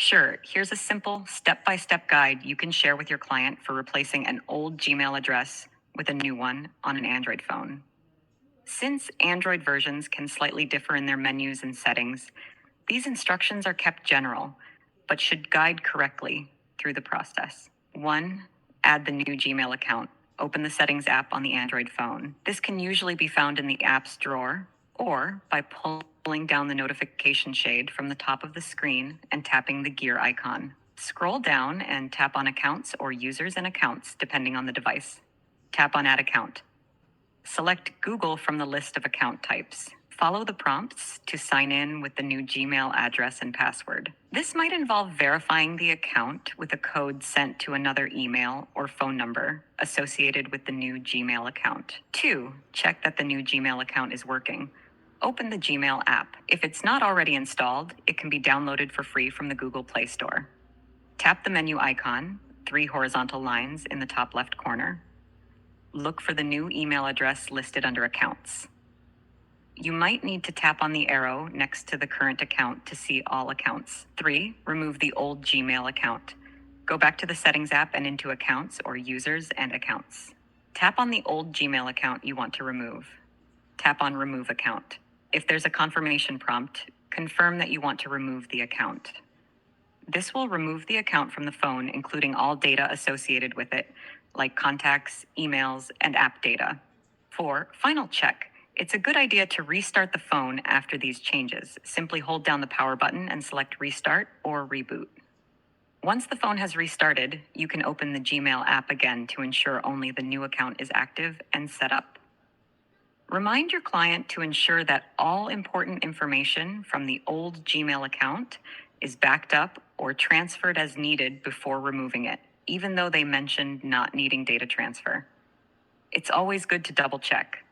Sure, here's a simple step-by-step guide you can share with your client for replacing an old Gmail address with a new one on an Android phone. Since Android versions can slightly differ in their menus and settings, these instructions are kept general, but should guide correctly through the process. 1. Add the new Gmail account. Open the Settings app on the Android phone. This can usually be found in the Apps drawer or by pulling down the notification shade from the top of the screen and tapping the gear icon. Scroll down and tap on Accounts or Users and Accounts, depending on the device. Tap on Add Account. Select Google from the list of account types. Follow the prompts to sign in with the new Gmail address and password. This might involve verifying the account with a code sent to another email or phone number associated with the new Gmail account. 2. Check that the new Gmail account is working. Open the Gmail app. If it's not already installed, it can be downloaded for free from the Google Play Store. Tap the menu icon, 3 horizontal lines in the top left corner. Look for the new email address listed under Accounts. You might need to tap on the arrow next to the current account to see all accounts. 3. Remove the old Gmail account. Go back to the Settings app and into Accounts or Users and Accounts. Tap on the old Gmail account you want to remove. Tap on Remove Account. If there's a confirmation prompt, confirm that you want to remove the account. This will remove the account from the phone, including all data associated with it, like contacts, emails, and app data. 4. Final check. It's a good idea to restart the phone after these changes. Simply hold down the power button and select Restart or Reboot. Once the phone has restarted, you can open the Gmail app again to ensure only the new account is active and set up. Remind your client to ensure that all important information from the old Gmail account is backed up or transferred as needed before removing it, even though they mentioned not needing data transfer. It's always good to double check.